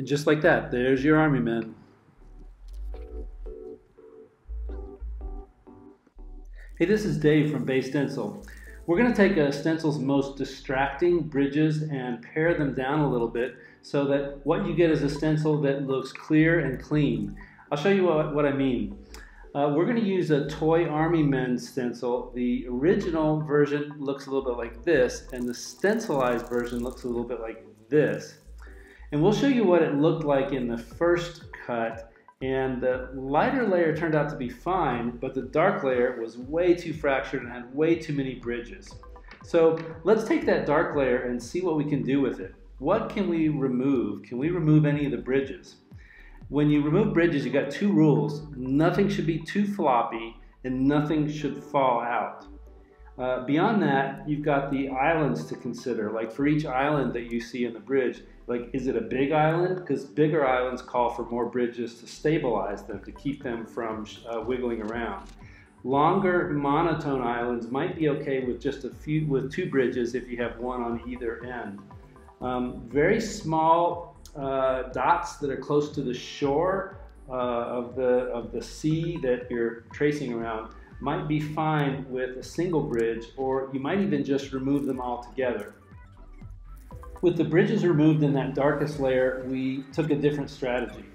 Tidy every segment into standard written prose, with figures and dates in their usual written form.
And just like that, there's your army men. Hey, this is Dave from Stencil. We're going to take Stencil's most distracting bridges and pare them down a little bit so that what you get is a stencil that looks clear and clean. I'll show you what I mean. We're going to use a Toy Army Men stencil. The original version looks a little bit like this, and the stencilized version looks a little bit like this. And we'll show you what it looked like in the first cut. And the lighter layer turned out to be fine, but the dark layer was way too fractured and had way too many bridges. So let's take that dark layer and see what we can do with it. What can we remove? Can we remove any of the bridges? When you remove bridges, you got two rules. Nothing should be too floppy and nothing should fall out. Beyond that, you've got the islands to consider. Like for each island that you see in the bridge, like is it a big island? Because bigger islands call for more bridges to stabilize them, to keep them from wiggling around. Longer monotone islands might be okay with just with two bridges if you have one on either end. Very small dots that are close to the shore of the sea that you're tracing around might be fine with a single bridge, or you might even just remove them all together. With the bridges removed in that darkest layer, we took a different strategy.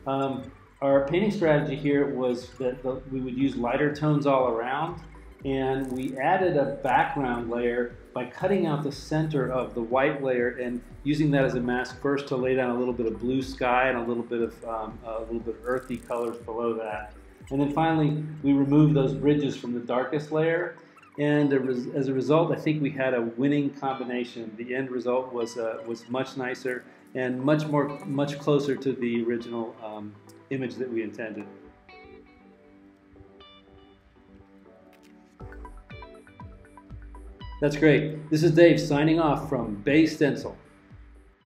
Our painting strategy here was that we would use lighter tones all around, and we added a background layer by cutting out the center of the white layer and using that as a mask first to lay down a little bit of blue sky and a little bit of earthy colors below that. And then finally, we removed those bridges from the darkest layer, and as a result, I think we had a winning combination. The end result was much nicer and much closer to the original image that we intended. That's great. This is Dave signing off from Stencil.